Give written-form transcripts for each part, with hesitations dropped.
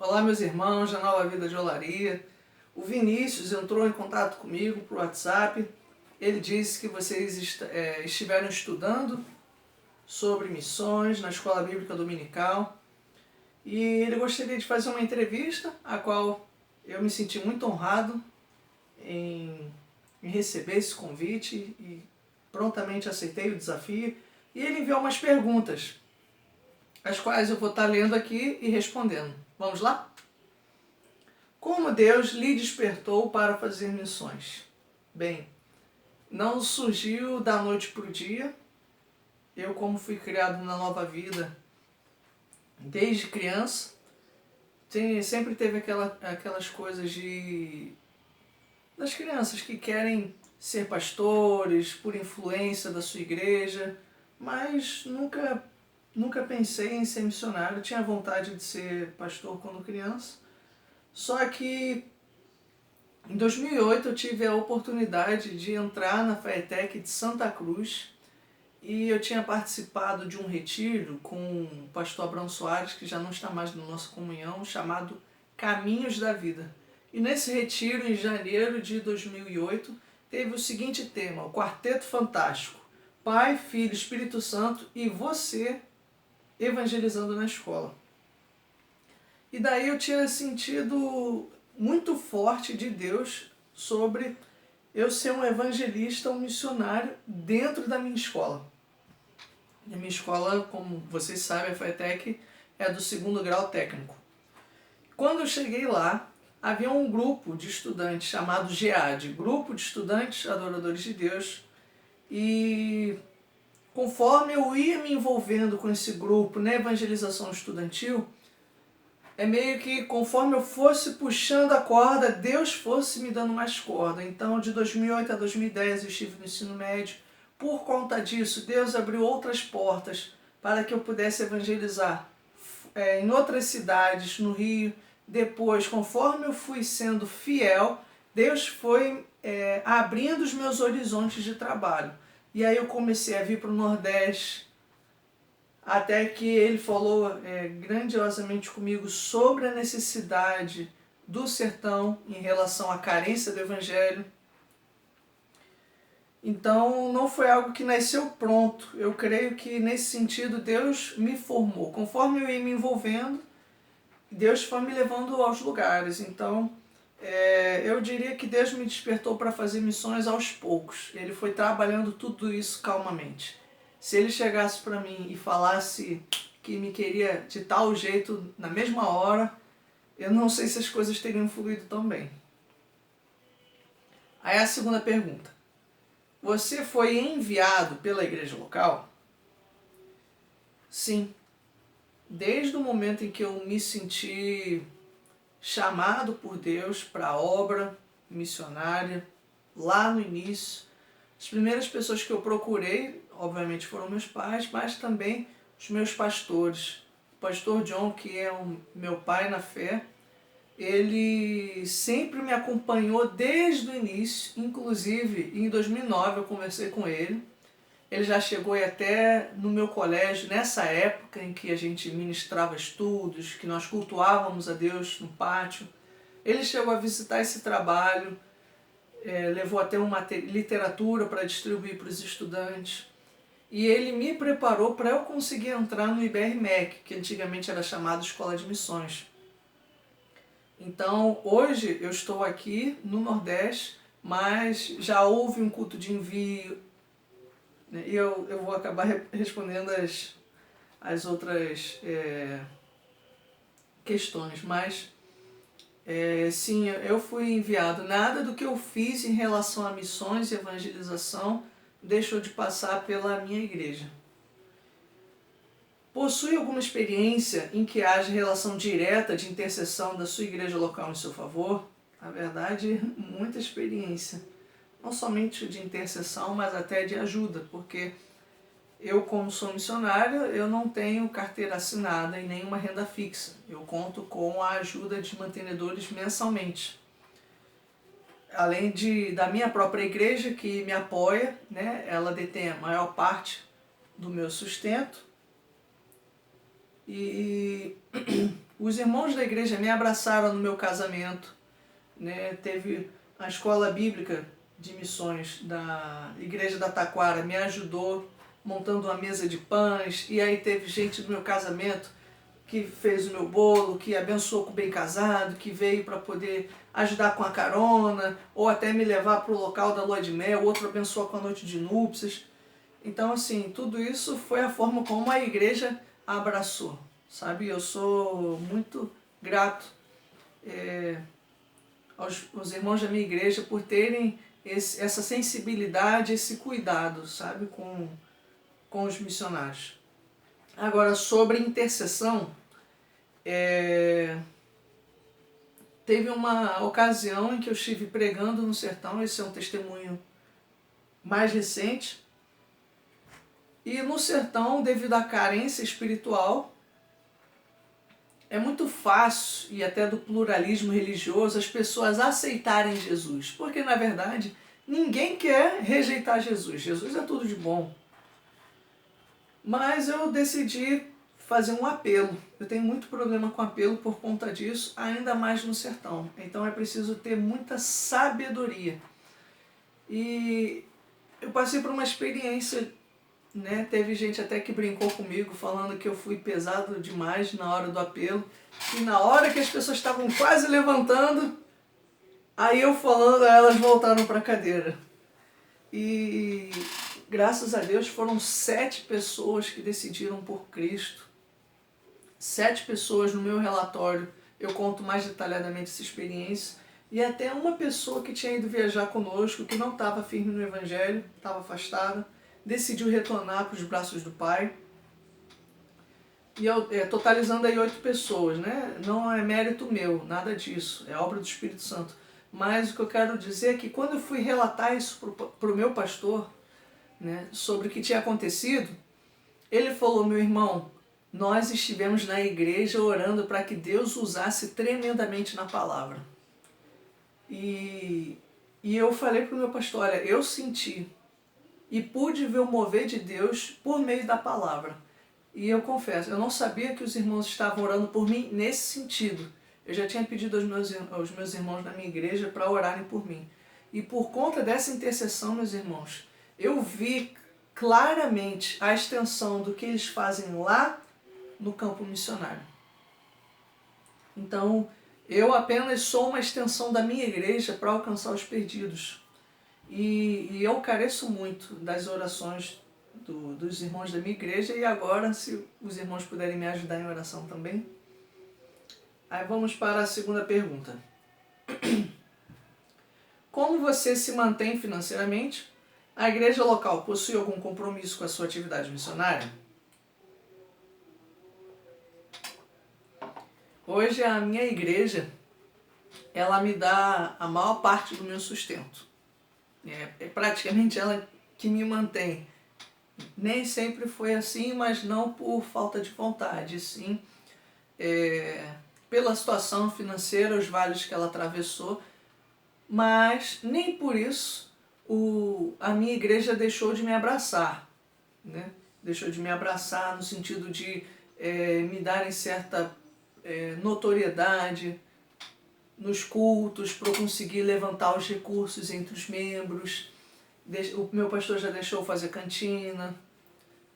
Olá, meus irmãos da Nova Vida de Olaria. O Vinícius entrou em contato comigo por WhatsApp. Ele disse que vocês estiveram estudando sobre missões na Escola Bíblica Dominical e ele gostaria de fazer uma entrevista, a qual eu me senti muito honrado em receber esse convite e prontamente aceitei o desafio. E ele enviou umas perguntas, as quais eu vou estar lendo aqui e respondendo. Vamos lá? Como Deus lhe despertou para fazer missões? Bem, não surgiu da noite para o dia. Eu, como fui criado na Nova Vida desde criança, sempre teve aquelas coisas das crianças que querem ser pastores por influência da sua igreja, mas nunca pensei em ser missionário. Eu tinha vontade de ser pastor quando criança, só que em 2008 eu tive a oportunidade de entrar na FAETEC de Santa Cruz e eu tinha participado de um retiro com o pastor Abrão Soares, que já não está mais na nossa comunhão, chamado Caminhos da Vida. E nesse retiro, em janeiro de 2008, teve o seguinte tema: o Quarteto Fantástico, Pai, Filho, Espírito Santo e você evangelizando na escola. E daí eu tinha sentido muito forte de Deus sobre eu ser um evangelista, um missionário dentro da minha escola. E a minha escola, como vocês sabem, a FAETEC é do 2º grau técnico. Quando eu cheguei lá, havia um grupo de estudantes chamado GEAD, Grupo de Estudantes Adoradores de Deus, e conforme eu ia me envolvendo com esse grupo na evangelização estudantil, é meio que conforme eu fosse puxando a corda, Deus fosse me dando mais corda. Então, de 2008 a 2010 eu estive no ensino médio. Por conta disso, Deus abriu outras portas para que eu pudesse evangelizar em outras cidades, no Rio. Depois, conforme eu fui sendo fiel, Deus foi abrindo os meus horizontes de trabalho. E aí eu comecei a vir para o Nordeste, até que ele falou grandiosamente comigo sobre a necessidade do sertão em relação à carência do Evangelho. Então não foi algo que nasceu pronto. Eu creio que nesse sentido Deus me formou. Conforme eu ia me envolvendo, Deus foi me levando aos lugares. Então eu diria que Deus me despertou para fazer missões aos poucos. Ele foi trabalhando tudo isso calmamente. Se ele chegasse para mim e falasse que me queria de tal jeito na mesma hora, eu não sei se as coisas teriam fluído tão bem. Aí a segunda pergunta: você foi enviado pela igreja local? Sim. Desde o momento em que eu me senti chamado por Deus para a obra missionária, lá no início, as primeiras pessoas que eu procurei, obviamente, foram meus pais, mas também os meus pastores. O pastor John, que é o meu pai na fé, ele sempre me acompanhou desde o início. Inclusive, em 2009 eu conversei com ele. Ele já chegou até no meu colégio, nessa época em que a gente ministrava estudos, que nós cultuávamos a Deus no pátio. Ele chegou a visitar esse trabalho, levou até uma literatura para distribuir para os estudantes. E ele me preparou para eu conseguir entrar no IBR-MEC, que antigamente era chamado Escola de Missões. Então, hoje eu estou aqui no Nordeste, mas já houve um culto de envio, né? E eu vou acabar respondendo as outras questões, mas sim, eu fui enviado. Nada do que eu fiz em relação a missões e evangelização deixou de passar pela minha igreja. Possui alguma experiência em que haja relação direta de intercessão da sua igreja local em seu favor? Na verdade, muita experiência. Não somente de intercessão, mas até de ajuda, porque eu, como sou missionário, eu não tenho carteira assinada e nenhuma renda fixa. Eu conto com a ajuda de mantenedores mensalmente. Além da minha própria igreja, que me apoia, né? Ela detém a maior parte do meu sustento. E Os irmãos da igreja me abraçaram no meu casamento, né? Teve a escola bíblica de missões da igreja da Taquara, me ajudou montando uma mesa de pães, e aí teve gente do meu casamento que fez o meu bolo, que abençoou com o bem casado, que veio para poder ajudar com a carona, ou até me levar para o local da lua de mel, outro abençoou com a noite de núpcias. Então, assim, tudo isso foi a forma como a igreja abraçou, sabe? Eu sou muito grato aos irmãos da minha igreja por terem essa sensibilidade, esse cuidado, sabe? Com os missionários. Agora, sobre intercessão, teve uma ocasião em que eu estive pregando no sertão, esse é um testemunho mais recente, e no sertão, devido à carência espiritual, é muito fácil, e até do pluralismo religioso, as pessoas aceitarem Jesus, porque na verdade ninguém quer rejeitar Jesus, Jesus é tudo de bom. Mas eu decidi fazer um apelo. Eu tenho muito problema com apelo por conta disso, ainda mais no sertão. Então é preciso ter muita sabedoria. E eu passei por uma experiência, né? Teve gente até que brincou comigo, falando que eu fui pesado demais na hora do apelo. E na hora que as pessoas estavam quase levantando, aí eu falando, elas voltaram para a cadeira. E graças a Deus foram 7 pessoas que decidiram por Cristo. 7 pessoas no meu relatório, eu conto mais detalhadamente essa experiência. E até uma pessoa que tinha ido viajar conosco, que não estava firme no Evangelho, estava afastada, decidiu retornar para os braços do Pai. E eu, totalizando aí 8 pessoas, né? Não é mérito meu, nada disso, é obra do Espírito Santo. Mas o que eu quero dizer é que quando eu fui relatar isso para o meu pastor, né, sobre o que tinha acontecido, ele falou: meu irmão, nós estivemos na igreja orando para que Deus usasse tremendamente na palavra. E eu falei para o meu pastor: olha, eu senti e pude ver o mover de Deus por meio da palavra. E eu confesso, eu não sabia que os irmãos estavam orando por mim nesse sentido. Eu já tinha pedido aos meus irmãos da minha igreja para orarem por mim. E por conta dessa intercessão, meus irmãos, eu vi claramente a extensão do que eles fazem lá no campo missionário. Então, eu apenas sou uma extensão da minha igreja para alcançar os perdidos. E eu careço muito das orações dos irmãos da minha igreja, e agora, se os irmãos puderem me ajudar em oração também. Aí vamos para a segunda pergunta. Como você se mantém financeiramente? A igreja local possui algum compromisso com a sua atividade missionária? Hoje a minha igreja, ela me dá a maior parte do meu sustento. É praticamente ela que me mantém. Nem sempre foi assim, mas não por falta de vontade, sim pela situação financeira, os vales que ela atravessou, mas nem por isso a minha igreja deixou de me abraçar, né? Deixou de me abraçar no sentido de me darem certa notoriedade nos cultos, para eu conseguir levantar os recursos entre os membros. O meu pastor já deixou fazer cantina,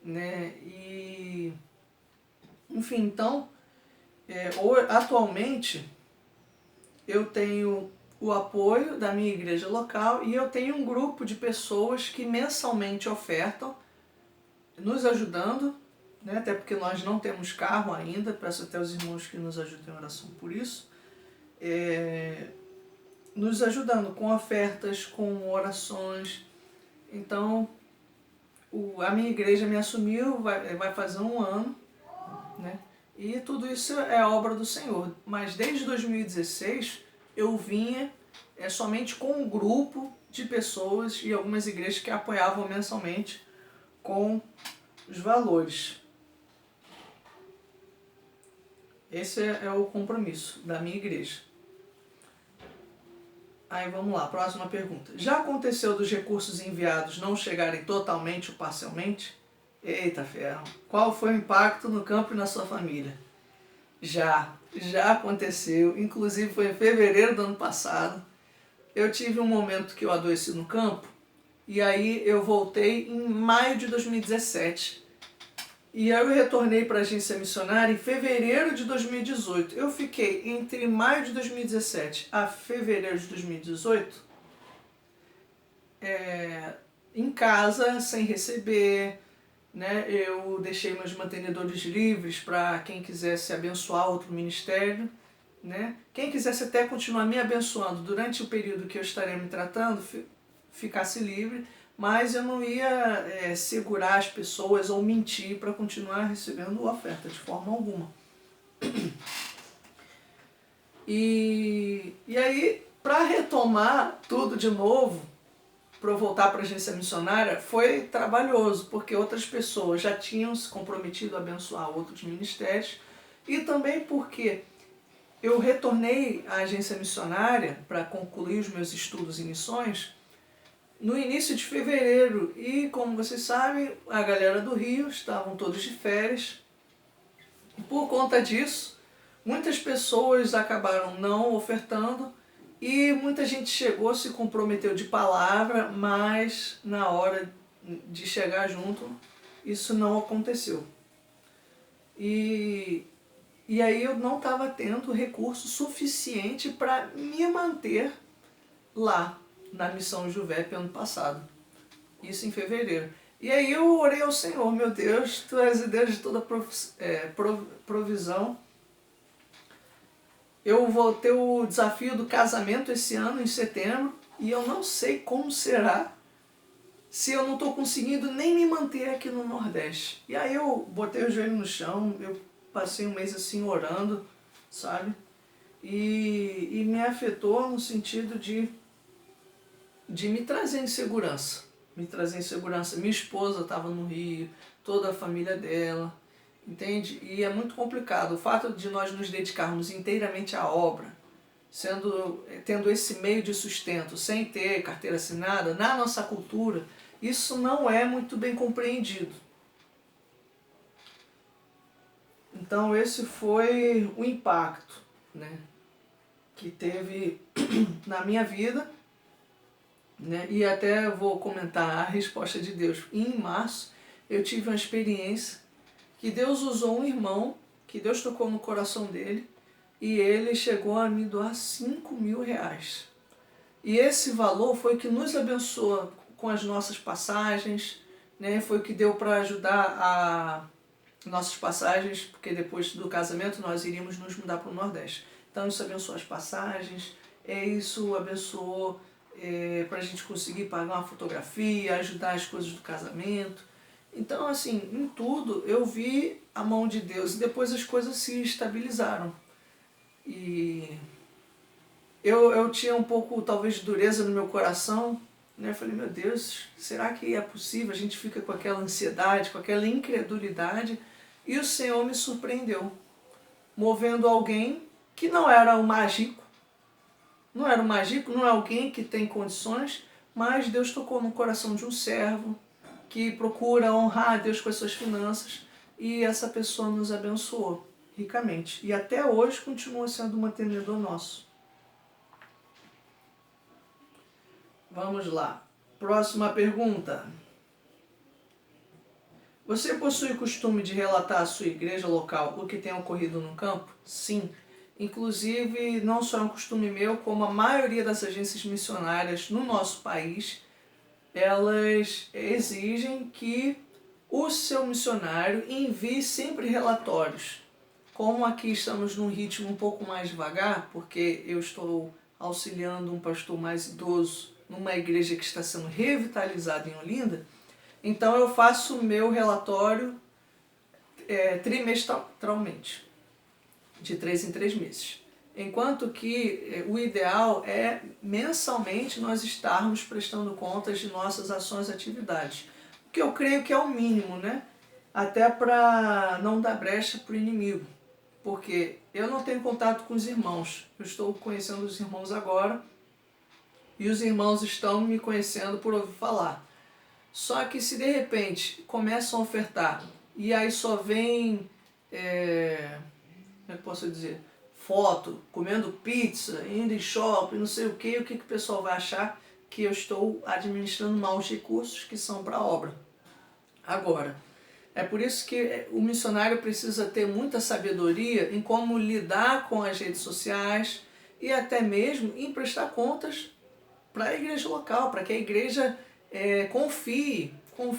né? E, enfim, então, atualmente eu tenho o apoio da minha igreja local e eu tenho um grupo de pessoas que mensalmente ofertam, nos ajudando, né? Até porque nós não temos carro ainda, peço até aos irmãos que nos ajudem em oração por isso. Nos ajudando com ofertas, com orações. Então, a minha igreja me assumiu, vai fazer 1 ano, né? E tudo isso é obra do Senhor. Mas desde 2016 eu vinha somente com um grupo de pessoas e algumas igrejas que apoiavam mensalmente com os valores. Esse é o compromisso da minha igreja. Aí vamos lá, próxima pergunta. Já aconteceu dos recursos enviados não chegarem totalmente ou parcialmente? Eita ferro. Qual foi o impacto no campo e na sua família? Já aconteceu, inclusive foi em fevereiro do ano passado. Eu tive um momento que eu adoeci no campo, e aí eu voltei em maio de 2017. E aí eu retornei para a agência missionária em fevereiro de 2018. Eu fiquei entre maio de 2017 a fevereiro de 2018 em casa, sem receber, né? Eu deixei meus mantenedores livres para quem quisesse abençoar outro ministério, né? Quem quisesse até continuar me abençoando durante o período que eu estaria me tratando, ficasse livre, mas eu não ia segurar as pessoas ou mentir para continuar recebendo oferta, de forma alguma. E aí, para retomar tudo de novo, para eu voltar para a agência missionária, foi trabalhoso, porque outras pessoas já tinham se comprometido a abençoar outros ministérios, e também porque eu retornei à agência missionária para concluir os meus estudos em missões no início de fevereiro, e como vocês sabem, a galera do Rio estavam todos de férias, e por conta disso, muitas pessoas acabaram não ofertando, e muita gente chegou, se comprometeu de palavra, mas na hora de chegar junto, isso não aconteceu. E aí eu não estava tendo recurso suficiente para me manter lá na Missão Juvep ano passado. Isso em fevereiro. E aí eu orei ao Senhor: meu Deus, Tu és o Deus de toda provisão. Eu vou ter o desafio do casamento esse ano, em setembro, e eu não sei como será se eu não estou conseguindo nem me manter aqui no Nordeste. E aí eu botei o joelho no chão, eu passei um mês assim orando, sabe? E me afetou no sentido de me trazer insegurança. Me trazer insegurança. Minha esposa estava no Rio, toda a família dela, entende? E é muito complicado. O fato de nós nos dedicarmos inteiramente à obra, tendo esse meio de sustento, sem ter carteira assinada, na nossa cultura, isso não é muito bem compreendido. Então esse foi o impacto, né, que teve na minha vida, né? E até vou comentar a resposta de Deus. Em março eu tive uma experiência que Deus usou um irmão, que Deus tocou no coração dele, e ele chegou a me doar 5.000 reais. E esse valor foi o que nos abençoou com as nossas passagens, né? Foi o que deu para ajudar a nossas passagens, porque depois do casamento nós iríamos nos mudar para o Nordeste. Então isso abençoou as passagens, isso abençoou para a gente conseguir pagar uma fotografia, ajudar as coisas do casamento. Então, assim, em tudo eu vi a mão de Deus, e depois as coisas se estabilizaram. E eu tinha um pouco, talvez, de dureza no meu coração, né? Eu falei: meu Deus, será que é possível? A gente fica com aquela ansiedade, com aquela incredulidade, e o Senhor me surpreendeu, movendo alguém que não era um mágico, não é alguém que tem condições, mas Deus tocou no coração de um servo que procura honrar a Deus com as suas finanças, e essa pessoa nos abençoou ricamente. E até hoje continua sendo um mantenedor nosso. Vamos lá. Próxima pergunta. Você possui o costume de relatar à sua igreja local o que tem ocorrido no campo? Sim. Inclusive, não só é um costume meu, como a maioria das agências missionárias no nosso país, elas exigem que o seu missionário envie sempre relatórios. Como aqui estamos num ritmo um pouco mais devagar, porque eu estou auxiliando um pastor mais idoso numa igreja que está sendo revitalizada em Olinda, então eu faço o meu relatório trimestralmente, de 3 em 3 meses. Enquanto que o ideal é mensalmente nós estarmos prestando contas de nossas ações e atividades. O que eu creio que é o mínimo, né? Até para não dar brecha para o inimigo. Porque eu não tenho contato com os irmãos. Eu estou conhecendo os irmãos agora, e os irmãos estão me conhecendo por ouvir falar. Só que se de repente começam a ofertar, e aí só vem como é que eu posso dizer, foto, comendo pizza, indo em shopping, não sei o que o pessoal vai achar? Que eu estou administrando mal os recursos que são para a obra. Agora, é por isso que o missionário precisa ter muita sabedoria em como lidar com as redes sociais e até mesmo em prestar contas para a igreja local, para que a igreja confie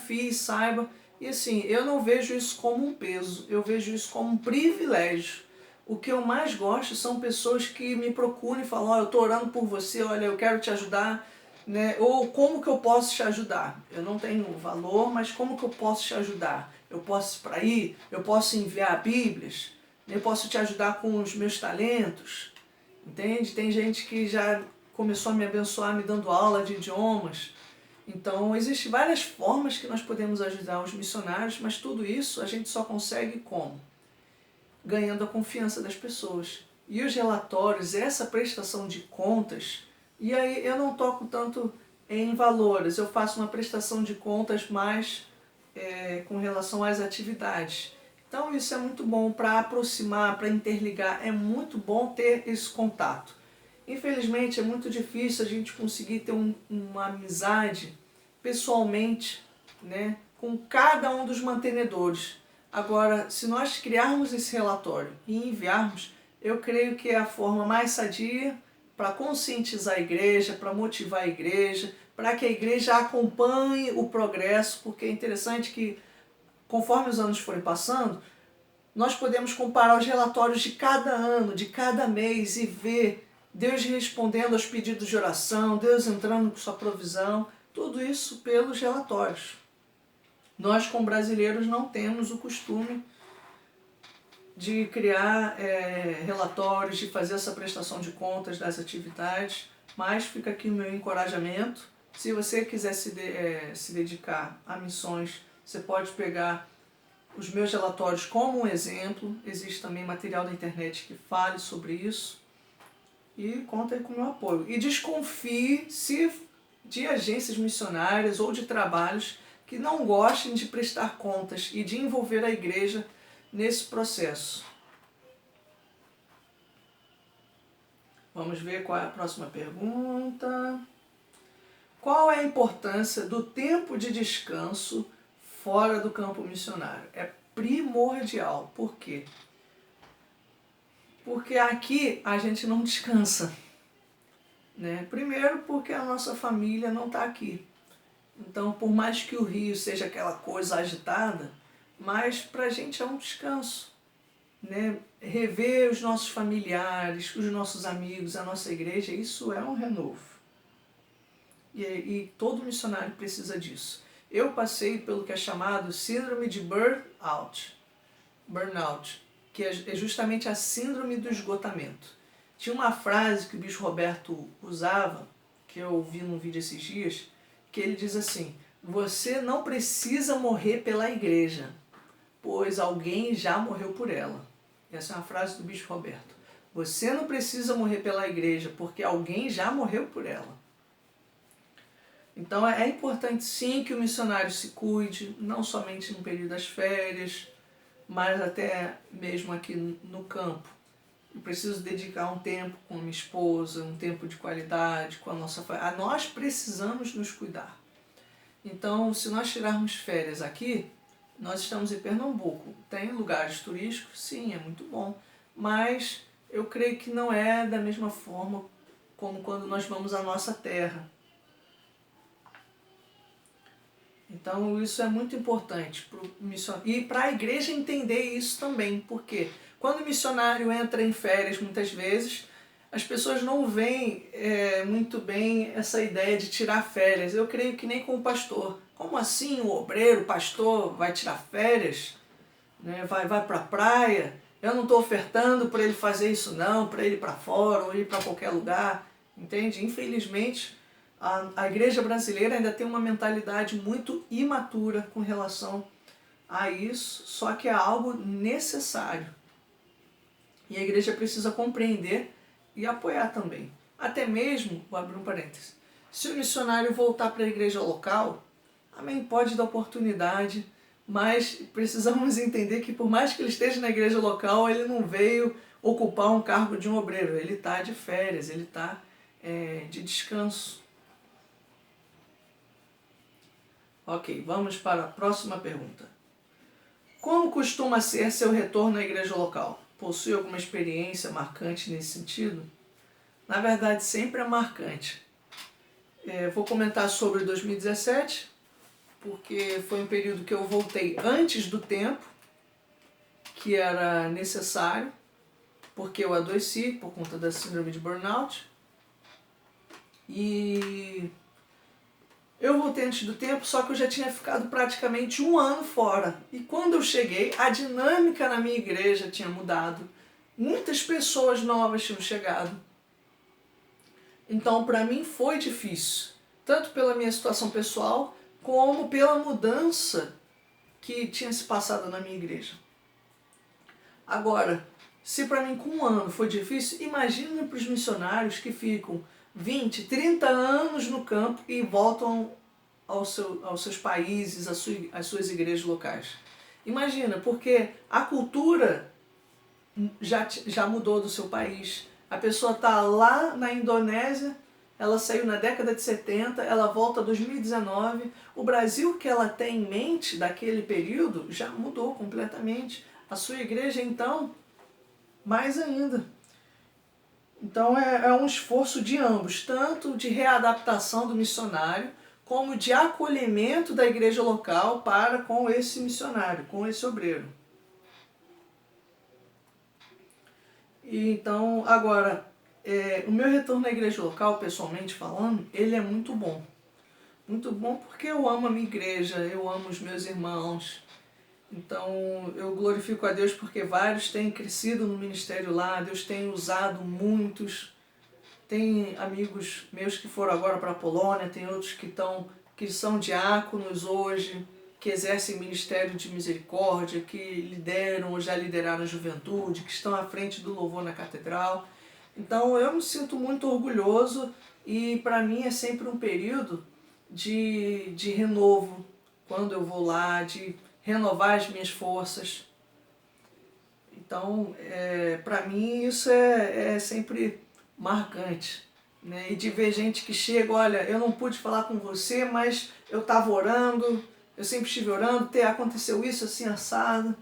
e saiba. E assim, eu não vejo isso como um peso, eu vejo isso como um privilégio. O que eu mais gosto são pessoas que me procuram e falam, eu estou orando por você, olha, eu quero te ajudar, né? Ou como que eu posso te ajudar? Eu não tenho valor, mas como que eu posso te ajudar? Eu posso ir para aí, eu posso enviar bíblias, eu posso te ajudar com os meus talentos, entende? Tem gente que já começou a me abençoar me dando aula de idiomas. Então, existem várias formas que nós podemos ajudar os missionários, mas tudo isso a gente só consegue como? Ganhando a confiança das pessoas. E os relatórios, essa prestação de contas, e aí eu não toco tanto em valores, eu faço uma prestação de contas mais com relação às atividades. Então isso é muito bom para aproximar, para interligar, é muito bom ter esse contato. Infelizmente é muito difícil a gente conseguir ter uma amizade pessoalmente, né, com cada um dos mantenedores. Agora, se nós criarmos esse relatório e enviarmos, eu creio que é a forma mais sadia para conscientizar a igreja, para motivar a igreja, para que a igreja acompanhe o progresso, porque é interessante que, conforme os anos forem passando, nós podemos comparar os relatórios de cada ano, de cada mês e ver Deus respondendo aos pedidos de oração, Deus entrando com sua provisão, tudo isso pelos relatórios. Nós, como brasileiros, não temos o costume de criar relatórios, de fazer essa prestação de contas das atividades, mas fica aqui o meu encorajamento. Se você quiser se dedicar a missões, você pode pegar os meus relatórios como um exemplo. Existe também material da internet que fale sobre isso. E conta aí com o meu apoio. E desconfie de agências missionárias ou de trabalhos que não gostem de prestar contas e de envolver a igreja nesse processo. Vamos ver qual é a próxima pergunta. Qual é a importância do tempo de descanso fora do campo missionário? É primordial. Por quê? Porque aqui a gente não descansa, né? Primeiro porque a nossa família não está aqui. Então, por mais que o Rio seja aquela coisa agitada, mas para a gente é um descanso, né? Rever os nossos familiares, os nossos amigos, a nossa igreja, isso é um renovo. E todo missionário precisa disso. Eu passei pelo que é chamado síndrome de burnout, que é justamente a síndrome do esgotamento. Tinha uma frase que o Bispo Roberto usava, que eu vi num vídeo esses dias, que ele diz assim: você não precisa morrer pela igreja, pois alguém já morreu por ela. Essa é uma frase do Bispo Roberto. Você não precisa morrer pela igreja, porque alguém já morreu por ela. Então é importante sim que o missionário se cuide, não somente no período das férias, mas até mesmo aqui no campo. Eu preciso dedicar um tempo com minha esposa, um tempo de qualidade com a nossa família. Nós precisamos nos cuidar. Então, se nós tirarmos férias aqui, nós estamos em Pernambuco. Tem lugares turísticos? Sim, é muito bom. Mas eu creio que não é da mesma forma como quando nós vamos à nossa terra. Então isso é muito importante pro missionário. E para a igreja entender isso também. Porque quando o missionário entra em férias, muitas vezes, as pessoas não veem muito bem essa ideia de tirar férias. Eu creio que nem com o pastor. Como assim o obreiro, o pastor, vai tirar férias? Né? Vai para a praia? Eu não estou ofertando para ele fazer isso não, para ele ir para fora ou ir para qualquer lugar. Entende? Infelizmente, a igreja brasileira ainda tem uma mentalidade muito imatura com relação a isso, só que é algo necessário. E a igreja precisa compreender e apoiar também. Até mesmo, vou abrir um parênteses, se o missionário voltar para a igreja local, amém, pode dar oportunidade mas precisamos entender que por mais que ele esteja na igreja local, ele não veio ocupar um cargo de um obreiro, ele está de férias, ele está de descanso. Ok, vamos para a próxima pergunta. Como costuma ser seu retorno à igreja local? Possui alguma experiência marcante nesse sentido? Na verdade, sempre é marcante. Vou comentar sobre 2017, porque foi um período que eu voltei antes do tempo, que era necessário, porque eu adoeci por conta da síndrome de burnout. E eu voltei antes do tempo, só que eu já tinha ficado praticamente um ano fora. E quando eu cheguei, a dinâmica na minha igreja tinha mudado. Muitas pessoas novas tinham chegado. Então, para mim foi difícil, tanto pela minha situação pessoal, como pela mudança que tinha se passado na minha igreja. Agora, se para mim com um ano foi difícil, imagina para os missionários que ficam 20, 30 anos no campo e voltam aos seus países, às suas igrejas locais. Imagina, porque a cultura já mudou do seu país. A pessoa está lá na Indonésia, ela saiu na década de 70, ela volta em 2019. O Brasil que ela tem em mente daquele período já mudou completamente. A sua igreja, então, mais ainda. Então é um esforço de ambos, tanto de readaptação do missionário, como de acolhimento da igreja local para com esse missionário, com esse obreiro. E então, agora, o meu retorno à igreja local, pessoalmente falando, ele é muito bom. Muito bom porque eu amo a minha igreja, eu amo os meus irmãos. Então, eu glorifico a Deus porque vários têm crescido no ministério lá, Deus tem usado muitos. Tem amigos meus que foram agora para a Polônia, tem outros que são diáconos hoje, que exercem ministério de misericórdia, que lideram ou já lideraram a juventude, que estão à frente do louvor na catedral. Então eu me sinto muito orgulhoso e para mim é sempre um período de renovo, quando eu vou lá, de renovar as minhas forças. Então, para mim isso é sempre marcante, né? E de ver gente que chega, olha, eu não pude falar com você, mas eu estava orando, eu sempre estive orando, aconteceu isso assim assado.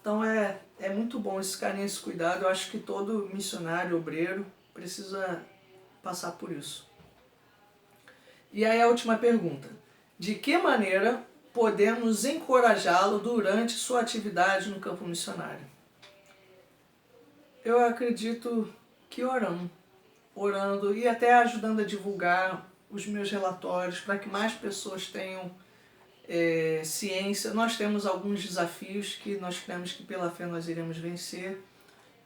Então é muito bom esse carinho, esse cuidado. Eu acho que todo missionário, obreiro, precisa passar por isso. E aí a última pergunta. De que maneira podemos encorajá-lo durante sua atividade no campo missionário? Eu acredito que orando e até ajudando a divulgar os meus relatórios para que mais pessoas tenham ciência. Nós temos alguns desafios que nós cremos que pela fé nós iremos vencer,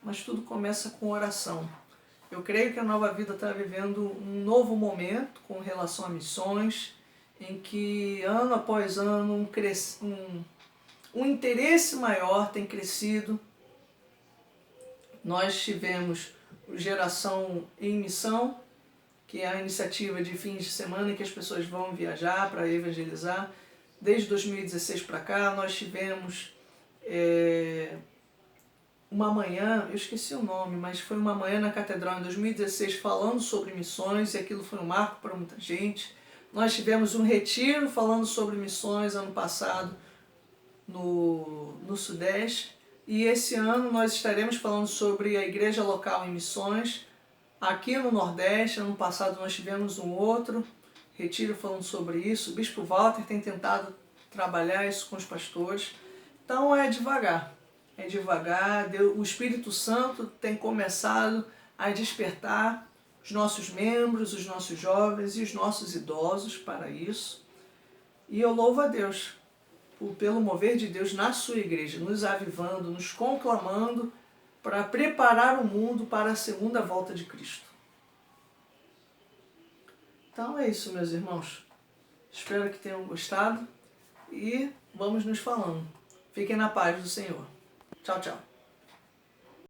mas tudo começa com oração. Eu creio que a Nova Vida está vivendo um novo momento com relação a missões, em que ano após ano um interesse maior tem crescido. Nós tivemos o Geração em Missão, que é a iniciativa de fins de semana em que as pessoas vão viajar para evangelizar. Desde 2016 para cá, nós tivemos uma manhã, eu esqueci o nome, mas foi uma manhã na Catedral em 2016 falando sobre missões, e aquilo foi um marco para muita gente. Nós tivemos um retiro falando sobre missões ano passado no Sudeste. E esse ano nós estaremos falando sobre a igreja local em missões aqui no Nordeste. Ano passado nós tivemos um outro retiro falando sobre isso. O Bispo Walter tem tentado trabalhar isso com os pastores. Então é devagar, o Espírito Santo tem começado a despertar os nossos membros, os nossos jovens e os nossos idosos para isso. E eu louvo a Deus pelo mover de Deus na sua igreja, nos avivando, nos conclamando para preparar o mundo para a segunda volta de Cristo. Então é isso, meus irmãos. Espero que tenham gostado e vamos nos falando. Fiquem na paz do Senhor. Tchau, tchau.